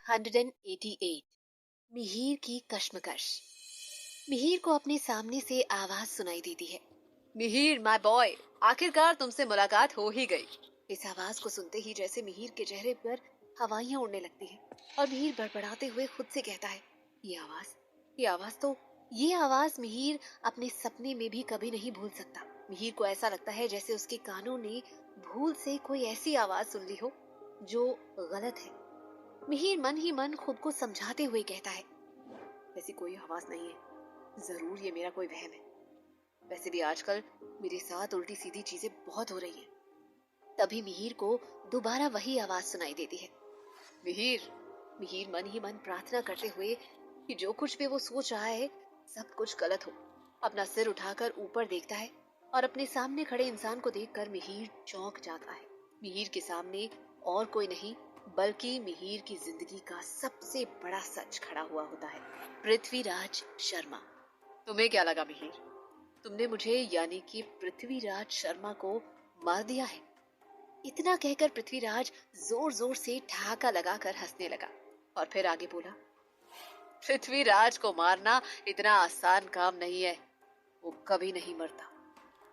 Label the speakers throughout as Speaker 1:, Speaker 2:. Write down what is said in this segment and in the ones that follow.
Speaker 1: 188 मिहिर की कश्मकश। मिहिर को अपने सामने से आवाज सुनाई देती है। मिहिर माय बॉय, आखिरकार तुमसे मुलाकात हो ही गई। इस आवाज को सुनते ही जैसे मिहिर के चेहरे पर हवाइयां उड़ने लगती हैं और मिहिर बड़बड़ाते हुए खुद से कहता है, ये आवाज मिहिर अपने सपने में भी कभी नहीं भूल सकता। मिहिर को ऐसा लगता है जैसे उसके कानों ने भूल से कोई ऐसी आवाज सुन ली हो जो गलत है। मिहिर मन ही मन खुद को समझाते हुए कहता है, ऐसी कोई आवाज नहीं है, जरूर ये मेरा कोई वहम है। वैसे भी आजकल मेरे साथ उल्टी सीधी चीजें बहुत हो रही हैं। तभी मिहिर को दोबारा वही आवाज सुनाई देती है। मिहिर मिहिर मन ही मन प्रार्थना करते हुए कि जो कुछ भी वो सोच रहा है सब कुछ गलत हो, अपना सिर उठाकर ऊपर देखता है और अपने सामने खड़े इंसान को देखकर मिहिर चौंक जाता है। मिहिर के सामने और कोई नहीं बल्कि मिहिर की जिंदगी का सबसे बड़ा सच खड़ा हुआ होता है, पृथ्वीराज शर्मा। तुम्हें क्या लगा मिहिर? तुमने मुझे यानी कि पृथ्वीराज शर्मा को मार दिया है? इतना कहकर पृथ्वीराज जोर जोर से ठहाका लगाकर हंसने लगा और फिर आगे बोला, पृथ्वीराज को मारना इतना आसान काम नहीं है, वो कभी नहीं मरता।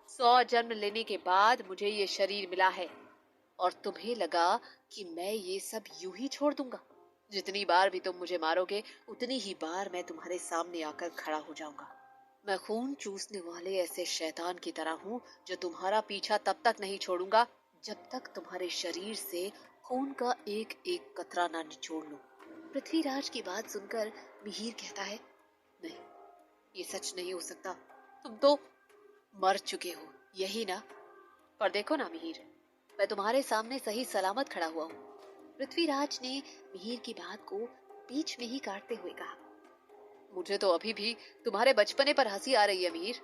Speaker 1: 100 जन्म लेने के बाद मुझे ये शरीर मिला है और तुम्हें लगा कि मैं ये सब यूं ही छोड़ दूंगा। जितनी बार भी तुम मुझे मारोगे उतनी ही बार मैं तुम्हारे सामने आकर खड़ा हो जाऊंगा। मैं खून चूसने वाले ऐसे शैतान की तरह हूँ जो तुम्हारा पीछा तब तक नहीं छोड़ूंगा जब तक तुम्हारे शरीर से खून का एक एक कतरा ना निचोड़ लूं। पृथ्वीराज की बात सुनकर मिहिर कहता है, नहीं, ये सच नहीं हो सकता। तुम तो मर चुके हो, यही ना? पर देखो ना मिहिर, मैं तुम्हारे सामने सही सलामत खड़ा हुआ हूँ। पृथ्वीराज ने मिहिर की बात को बीच में ही काटते हुए कहा, मुझे तो अभी भी तुम्हारे बचपने पर हंसी आ रही है मिहिर।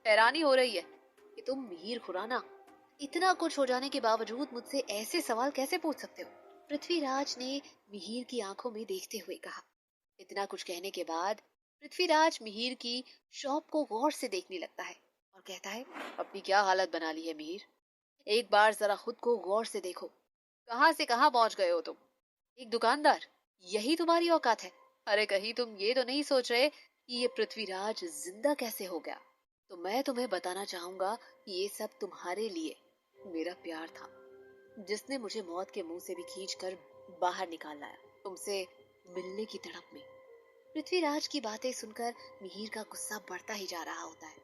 Speaker 1: हैरानी हो रही है कि तुम मिहिर खुराना इतना कुछ हो जाने के बावजूद मुझसे ऐसे सवाल कैसे पूछ सकते हो। पृथ्वीराज ने मिहिर की आंखों में देखते हुए कहा। इतना कुछ कहने के बाद पृथ्वीराज मिहिर की शॉप को गौर से देखने लगता है और कहता है, अपनी क्या हालत बना ली है मिहिर, एक बार जरा खुद को गौर से देखो। कहां से कहां पहुंच गए हो तुम? एक दुकानदार, यही तुम्हारी औकात है? अरे कहीं तुम ये तो नहीं सोच रहे कि ये पृथ्वीराज जिंदा कैसे हो गया? तो मैं तुम्हें बताना चाहूंगा कि ये सब तुम्हारे लिए मेरा प्यार था, जिसने मुझे मौत के मुंह से भी खींचकर बाहर निकाल लाया, तुमसे मिलने की तड़प में। पृथ्वीराज की बातें सुनकर मिहिर का गुस्सा बढ़ता ही जा रहा होता है,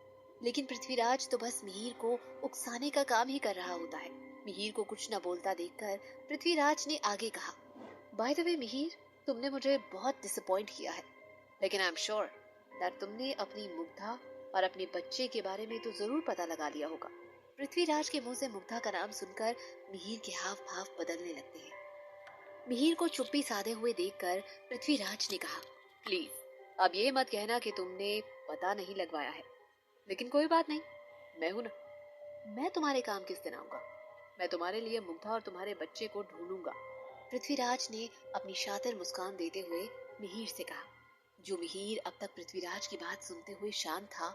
Speaker 1: लेकिन पृथ्वीराज तो बस मिहिर को उकसाने का काम ही कर रहा होता है। मिहिर को कुछ न बोलता देखकर पृथ्वीराज ने आगे कहा, बाय द वे मिहिर, तुमने मुझे बहुत डिसअपॉइंट किया है, लेकिन आई एम श्योर दैट तुमने अपनी मुग्धा और अपने बच्चे के बारे में तो जरूर पता लगा लिया होगा। पृथ्वीराज के मुंह से मुग्धा का नाम सुनकर मिहिर के हाव भाव बदलने लगते हैं। मिहिर को चुप्पी साधे हुए देखकर पृथ्वीराज ने कहा, प्लीज अब ये मत कहना कि तुमने पता नहीं लगवाया है, लेकिन कोई बात नहीं, मैं हूं ना, मैं तुम्हारे काम किस दिन आऊंगा। मैं तुम्हारे लिए मुग्धा और तुम्हारे बच्चे को ढूंढूंगा। पृथ्वीराज ने अपनी शातिर मुस्कान देते हुए मिहिर से कहा। जो मिहिर अब तक पृथ्वीराज की बात सुनते हुए शांत था,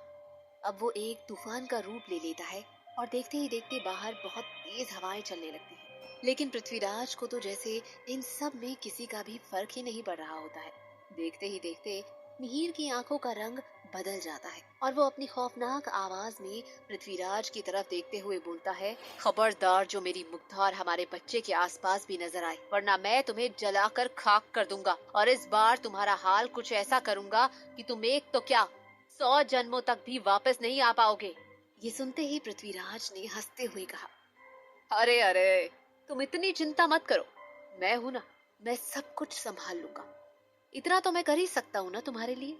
Speaker 1: अब वो एक तूफान का रूप ले लेता है और देखते ही देखते बाहर बहुत तेज हवाएं चलने लगती हैं। लेकिन पृथ्वीराज को तो जैसे इन सब में किसी का भी फर्क ही नहीं पड़ रहा होता है। देखते ही देखते मिहिर की आंखों का रंग बदल जाता है और वो अपनी खौफनाक आवाज में पृथ्वीराज की तरफ देखते हुए बोलता है, खबरदार जो मेरी मुग्धा और हमारे बच्चे के आसपास भी नजर आए, वरना मैं तुम्हें जलाकर खाक कर दूंगा और इस बार तुम्हारा हाल कुछ ऐसा करूंगा कि तुम एक तो क्या 100 जन्मों तक भी वापस नहीं आ पाओगे। ये सुनते ही पृथ्वीराज ने हंसते हुए कहा, अरे अरे, तुम इतनी चिंता मत करो, मैं हूं ना, मैं सब कुछ संभाल लूंगा। इतना तो मैं कर ही सकता हूँ ना तुम्हारे लिए।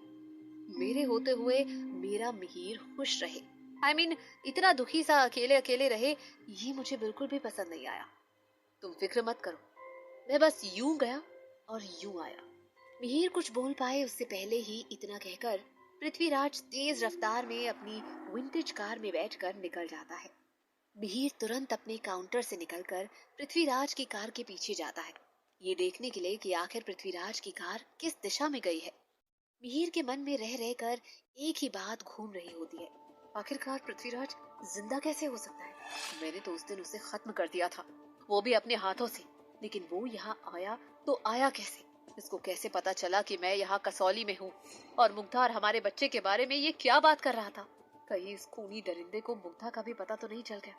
Speaker 1: मेरे होते हुए मेरा मिहिर खुश रहे। I mean, इतना दुखी सा अकेले अकेले रहे, ये मुझे बिल्कुल भी पसंद नहीं आया। तुम फिक्र मत करो, मैं बस यूं गया और यूं आया। मिहिर कुछ बोल पाए उससे पहले ही इतना कहकर पृथ्वीराज तेज रफ्तार में अपनी विंटेज कार में बैठकर निकल जाता है। मिहिर तुरंत अपने काउंटर से निकलकर पृथ्वीराज की कार के पीछे जाता है, ये देखने के लिए कि आखिर पृथ्वीराज की कार किस दिशा में गई है। मिहिर के मन में रह रहकर एक ही बात घूम रही होती है, आखिरकार पृथ्वीराज जिंदा कैसे हो सकता है? मैंने तो उस दिन उसे खत्म कर दिया था, वो भी अपने हाथों से, लेकिन वो यहाँ आया तो आया कैसे? इसको कैसे पता चला कि मैं यहाँ कसौली में हूँ और मुग्धा और हमारे बच्चे के बारे में ये क्या बात कर रहा था? कहीं इस खूनी दरिंदे को मुग्धा का भी पता तो नहीं चल गया?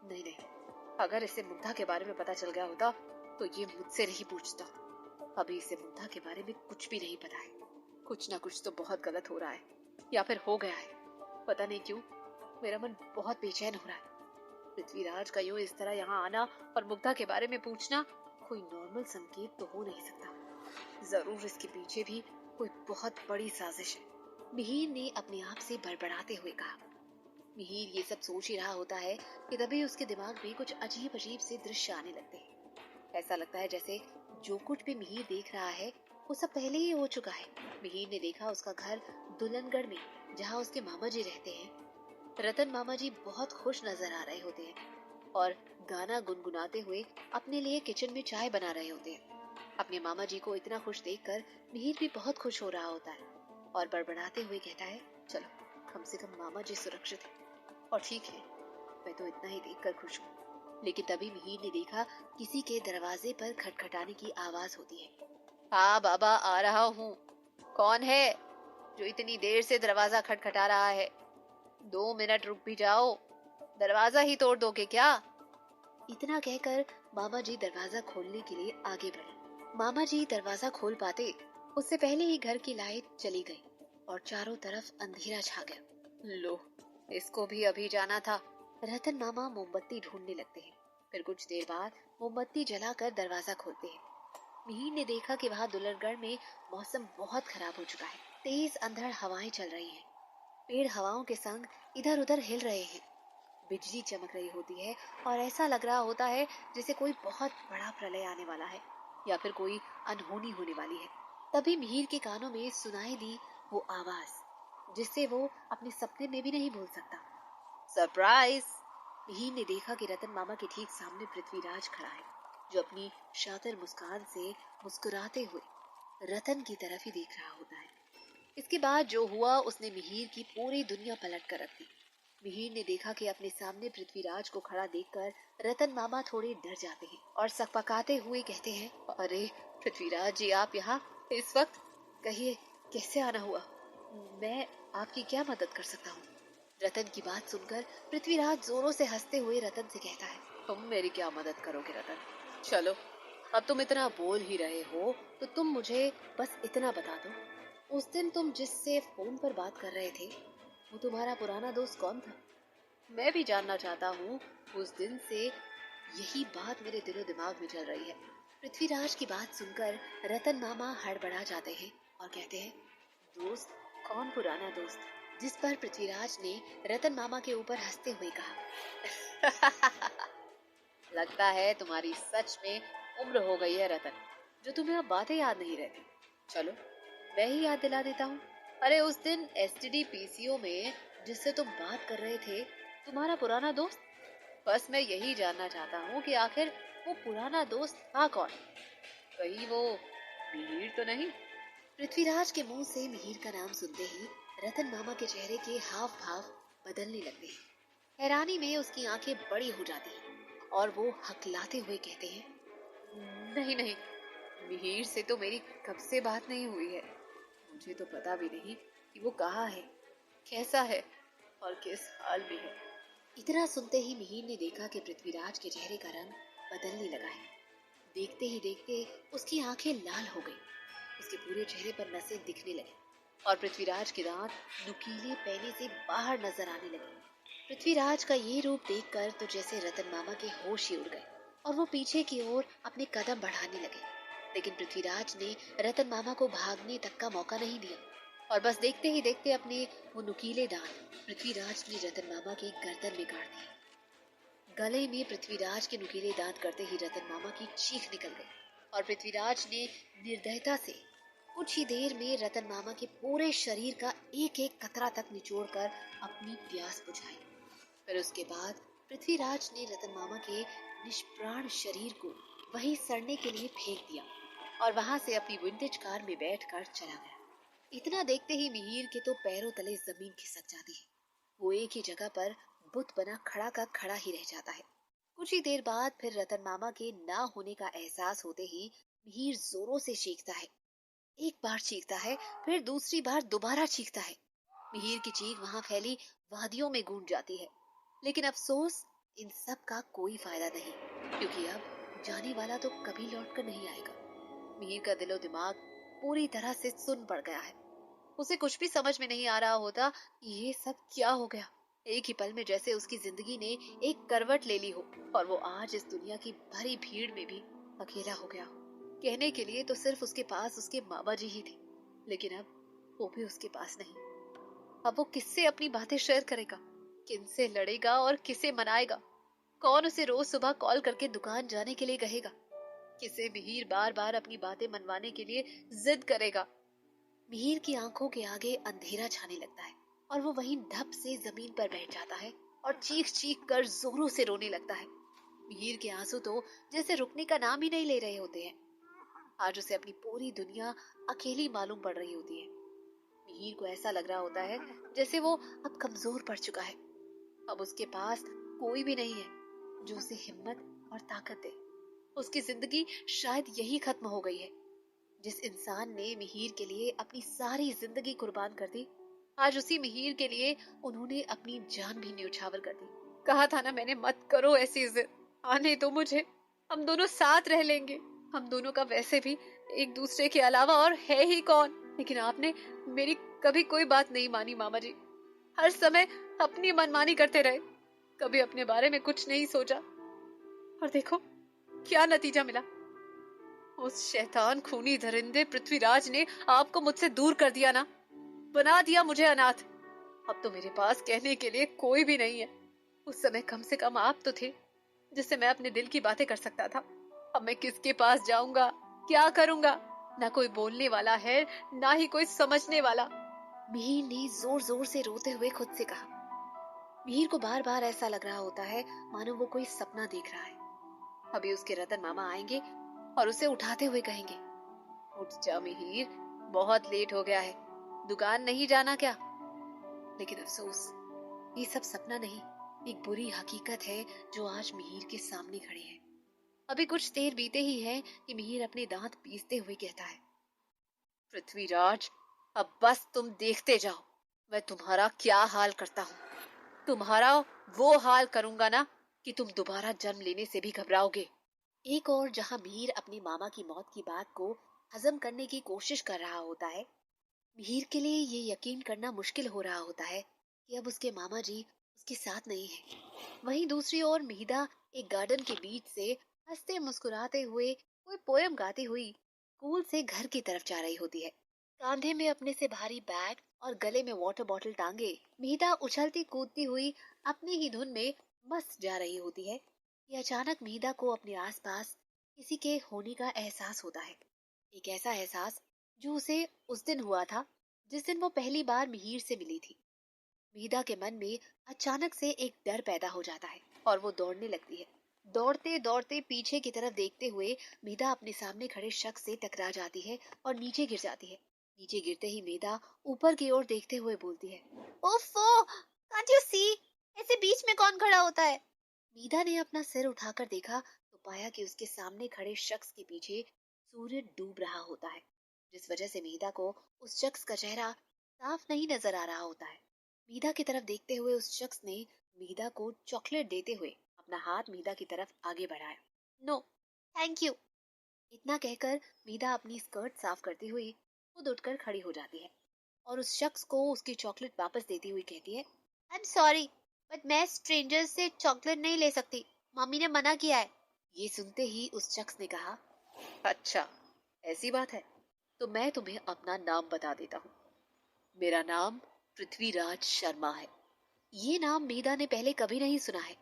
Speaker 1: नहीं नहीं, अगर इसे मुग्धा के बारे में पता चल गया होता तो ये मुझसे नहीं पूछता। अभी इसे मुग्धा के बारे में कुछ भी नहीं पता है। कुछ ना कुछ तो बहुत गलत हो रहा है, या फिर हो गया है। पता नहीं क्यों मेरा मन बहुत बेचैन हो रहा है। पृथ्वीराज का यूं इस तरह यहाँ आना और मुग्धा के बारे में पूछना कोई नॉर्मल संकेत तो हो नहीं सकता। जरूर इसके पीछे भी कोई बहुत बड़ी साजिश है। मिहिर ने अपने आप से बड़बड़ाते हुए कहा। मिहिर ये सब सोच ही रहा होता है कि तभी उसके दिमाग में कुछ अजीब अजीब से दृश्य आने लगते हैं। ऐसा लगता है जैसे जो कुछ भी मिहिर देख रहा है वो सब पहले ही हो चुका है। मिहिर ने देखा उसका घर दुल्हनगढ़ में, जहाँ उसके मामा जी रहते हैं। रतन मामा जी बहुत खुश नजर आ रहे होते हैं और गाना गुनगुनाते हुए अपने लिए किचन में चाय बना रहे होते हैं। अपने मामा जी को इतना खुश देखकर मिहिर भी बहुत खुश हो रहा होता है और बड़बड़ाते हुए कहता है, चलो कम से कम मामा जी सुरक्षित है और ठीक है, मैं तो इतना ही देखकर खुश हूँ। लेकिन तभी मिहिर ने देखा किसी के दरवाजे पर खटखटाने की आवाज होती है। हाँ बाबा, आ रहा हूँ। कौन है जो इतनी देर से दरवाजा खटखटा रहा है? 2 मिनट रुक भी जाओ, दरवाजा ही तोड़ दोगे क्या? इतना कहकर मामा जी दरवाजा खोलने के लिए आगे बढ़े। मामा जी दरवाजा खोल पाते उससे पहले ही घर की लाइट चली गई और चारों तरफ अंधेरा छा गया। लो, इसको भी अभी जाना था। रतन मामा मोमबत्ती ढूंढने लगते हैं। फिर कुछ देर बाद मोमबत्ती जलाकर दरवाजा खोलते हैं। मिहिर ने देखा कि वहाँ दुल्हनगढ़ में मौसम बहुत खराब हो चुका है। तेज अंधड़ हवाएं चल रही हैं। पेड़ हवाओं के संग इधर उधर हिल रहे हैं। बिजली चमक रही होती है और ऐसा लग रहा होता है जैसे कोई बहुत बड़ा प्रलय आने वाला है या फिर कोई अनहोनी होने वाली है। तभी मिहिर के कानों में सुनाई दी वो आवाज जिससे वो अपने सपने में भी नहीं भूल सकता। सरप्राइज! मिहिर ने देखा कि रतन मामा के ठीक सामने पृथ्वीराज खड़ा है, जो अपनी शातिर मुस्कान से मुस्कुराते हुए रतन की तरफ ही देख रहा होता है। इसके बाद जो हुआ उसने मिहिर की पूरी दुनिया पलट कर रख दी। मिहिर ने देखा कि अपने सामने पृथ्वीराज को खड़ा देखकर रतन मामा थोड़े डर जाते हैं और सकपकाते हुए कहते हैं, अरे पृथ्वीराज जी, आप यहाँ इस वक्त? कहिए कैसे आना हुआ? मैं आपकी क्या मदद कर सकता हूँ? रतन की बात सुनकर पृथ्वीराज जोरों से हंसते हुए रतन से कहता है, तुम मेरी क्या मदद करोगे रतन? चलो, अब तुम इतना बोल ही रहे हो तो तुम मुझे बस इतना बता दो, उस दिन तुम जिससे फोन पर बात कर रहे थे वो तुम्हारा पुराना दोस्त कौन था? मैं भी जानना चाहता हूँ। उस दिन से यही बात मेरे दिलो दिमाग में चल रही है। पृथ्वीराज की बात सुनकर रतन मामा हड़बड़ा जाते हैं और कहते हैं, दोस्त? कौन पुराना दोस्त? जिस पर पृथ्वीराज ने रतन मामा के ऊपर हंसते हुए कहा, लगता है तुम्हारी सच में उम्र हो गई है रतन, जो तुम्हें अब बातें याद नहीं रहती। चलो मैं ही याद दिला देता हूँ। अरे उस दिन एसटीडी पीसीओ में जिससे तुम बात कर रहे थे, तुम्हारा पुराना दोस्त? बस मैं यही जानना चाहता हूँ कि आखिर वो पुराना दोस्त था कौन? कहीं वो मिहिर तो नहीं? पृथ्वीराज के मुंह से मिहिर का नाम सुनते ही रतन मामा के चेहरे के हाव भाव बदलने लगते हैं। हैरानी में उसकी आंखें बड़ी हो जाती हैं और वो हकलाते हुए कहते हैं, नहीं नहीं, मिहिर से तो मेरी कब से बात नहीं हुई है। मुझे तो पता भी नहीं कि वो कहाँ है, कैसा है और किस हाल में है। इतना सुनते ही मिहिर ने देखा कि पृथ्वीराज के चेहरे का रंग बदलने लगा है। देखते ही देखते उसकी आंखें लाल हो गई। उसके पूरे चेहरे पर नसें दिखने लगी और पृथ्वीराज के दांत नुकीले पैने से बाहर नजर आने लगे। पृथ्वीराज का ये रूप देखकर तो जैसे रतन मामा के होश ही उड़ गए और वो पीछे की ओर अपने कदम बढ़ाने लगे। लेकिन पृथ्वीराज ने रतन मामा को भागने तक का मौका नहीं दिया और बस देखते ही देखते अपने वो नुकीले दांत पृथ्वीराज ने रतन मामा की गर्दन में गाड़ दिए। गले में पृथ्वीराज के नुकीले दांत करते ही रतन मामा की चीख निकल गई और पृथ्वीराज ने निर्दयता से कुछ ही देर में रतन मामा के पूरे शरीर का एक एक कतरा तक निचोड़कर अपनी प्यास बुझाई। फिर उसके बाद पृथ्वीराज ने रतन मामा के निष्प्राण शरीर को वहीं सड़ने के लिए फेंक दिया और वहां से अपनी विंटेज कार में बैठकर चला गया। इतना देखते ही मिहिर के तो पैरों तले जमीन खिसक जाती है। वो एक ही जगह पर बुत बना खड़ा का खड़ा ही रह जाता है। कुछ ही देर बाद फिर रतन मामा के ना होने का एहसास होते ही मिहिर जोरों से चीखता है। एक बार चीखता है, फिर दूसरी बार दोबारा चीखता है। मिहिर की चीख वहां फैली वादियों में गूंज जाती है। लेकिन अफसोस, इन सब का कोई फायदा नहीं, क्योंकि अब जाने वाला तो कभी लौटकर नहीं आएगा। मिहिर का दिलो दिमाग पूरी तरह से सुन पड़ गया है। उसे कुछ भी समझ में नहीं आ रहा होता कि ये सब क्या हो गया। एक ही पल में जैसे उसकी जिंदगी ने एक करवट ले ली हो और वो आज इस दुनिया की भरी भीड़ में भी अकेला हो गया हो। कहने के लिए तो सिर्फ उसके पास उसके मामा जी ही थे, लेकिन अब वो भी उसके पास नहीं। अब वो किससे अपनी बातें शेयर करेगा, किनसे लड़ेगा और किसे मनाएगा? कौन उसे रोज सुबह कॉल करके दुकान जाने के लिए कहेगा? किसे मिहिर बार बार अपनी बातें मनवाने के लिए जिद करेगा? मिहिर की आंखों के आगे अंधेरा छाने लगता है और वो वहीं धप से जमीन पर बैठ जाता है और चीख चीख कर जोरों से रोने लगता है। मिहिर के आंसू तो जैसे रुकने का नाम ही नहीं ले रहे होते हैं। आज उसे अपनी पूरी दुनिया अकेली मालूम पड़ रही होती है। मिहिर को ऐसा लग रहा होता है जैसे वो अब कमजोर पड़ चुका है। अब उसके पास कोई भी नहीं है जो उसे हिम्मत और ताकत दे। उसकी जिंदगी शायद यही खत्म हो गई है। जिस इंसान ने मिहिर के लिए अपनी सारी जिंदगी कुर्बान कर दी, आज उसी मिहिर के लिए उन्होंने अपनी जान भी न्यौछावर कर दी। कहा था ना मैंने, मत करो ऐसी जिद, आने दो मुझे, हम दोनों साथ रह लेंगे। हम दोनों का वैसे भी एक दूसरे के अलावा और है ही कौन। लेकिन आपने मेरी कभी कोई बात नहीं मानी मामा जी। हर समय अपनी मनमानी करते रहे, कभी अपने बारे में कुछ नहीं सोचा। और देखो क्या नतीजा मिला। उस शैतान खूनी दरिंदे पृथ्वीराज ने आपको मुझसे दूर कर दिया ना, बना दिया मुझे अनाथ। अब तो मेरे पास कहने के लिए कोई भी नहीं है। उस समय कम से कम आप तो थे जिससे मैं अपने दिल की बातें कर सकता था। अब मैं किसके पास जाऊंगा, क्या करूंगा? ना कोई बोलने वाला है, ना ही कोई समझने वाला। मिहिर ने जोर जोर से रोते हुए खुद से कहा। मिहिर को बार बार ऐसा लग रहा होता है मानो वो कोई सपना देख रहा है। अभी उसके रतन मामा आएंगे और उसे उठाते हुए कहेंगे, उठ जा मिहिर, बहुत लेट हो गया है, दुकान नहीं जाना क्या? लेकिन अफसोस, ये सब सपना नहीं, एक बुरी हकीकत है जो आज मिहिर के सामने खड़ी है। अभी कुछ देर बीते ही है कि मिहिर अपने दांत पीसते हुए कहता है, पृथ्वीराज, अब बस तुम देखते जाओ, मैं तुम्हारा क्या हाल करता हूँ। तुम्हारा वो हाल करूंगा ना कि तुम दोबारा जन्म लेने से भी घबराओगे। एक और जहां मिहिर अपनी मामा की मौत की बात को हजम करने की कोशिश कर रहा होता है, मिहिर के लिए ये यकीन करना मुश्किल हो रहा होता है कि अब उसके मामा जी उसके साथ नहीं है। वहीं दूसरी ओर मिहिदा एक गार्डन के बीच से हंसते मुस्कुराते हुए कोई पोयम गाती हुई स्कूल से घर की तरफ जा रही होती है। कांधे में अपने से भारी बैग और गले में वाटर बॉटल टांगे मिहिदा उछलती कूदती हुई अपनी ही धुन में मस्त जा रही होती है कि अचानक मिहिदा को अपने आसपास किसी के होने का एहसास होता है। एक ऐसा एहसास जो उसे उस दिन हुआ था जिस दिन वो पहली बार मिहिर से मिली थी। मिहिदा के मन में अचानक से एक डर पैदा हो जाता है और वो दौड़ने लगती है। दौड़ते दौड़ते पीछे की तरफ देखते हुए मिहिदा अपने सामने खड़े शख्स से टकरा जाती है और नीचे गिर जाती है। नीचे गिरते ही मिहिदा ऊपर की ओर देखते हुए बोलती है, ओफो, कांट यू सी, ऐसे बीच में कौन खड़ा होता है? मिहिदा ने अपना सिर उठाकर देखा तो पाया कि उसके सामने खड़े शख्स के पीछे सूर्य डूब रहा होता है, जिस वजह से मिहिदा को उस शख्स का चेहरा साफ नहीं नजर आ रहा होता है। मिहिदा की तरफ देखते हुए उस शख्स ने मिहिदा को चॉकलेट देते हुए अपना हाथ मिहिदा की तरफ आगे बढ़ाया। No, thank you. इतना कहकर मिहिदा अपनी स्कर्ट साफ करती हुई खुद उठकर खड़ी हो जाती है और उस शख्स को उसकी चॉकलेट वापस देती हुई कहती है, आई एम सॉरी, बट मैं स्ट्रेंजर से चॉकलेट नहीं ले सकती, मम्मी ने मना किया है। ये सुनते ही उस शख्स ने कहा, अच्छा, ऐसी बात है, तो मैं तुम्हें अपना नाम बता देता हूँ। मेरा नाम पृथ्वीराज शर्मा है। ये नाम मीदा ने पहले कभी नहीं सुना है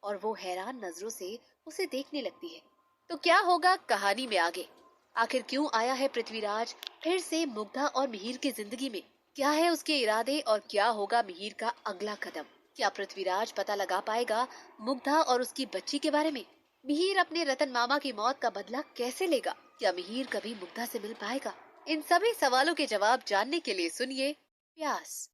Speaker 1: और वो हैरान नजरों से उसे देखने लगती है। तो क्या होगा कहानी में आगे? आखिर क्यों आया है पृथ्वीराज फिर से मुग्धा और मिहिर की जिंदगी में? क्या है उसके इरादे और क्या होगा मिहिर का अगला कदम? क्या पृथ्वीराज पता लगा पाएगा मुग्धा और उसकी बच्ची के बारे में? मिहिर अपने रतन मामा की मौत का बदला कैसे लेगा? क्या मिहिर कभी मुग्धा से मिल पाएगा? इन सभी सवालों के जवाब जानने के लिए सुनिए प्यास।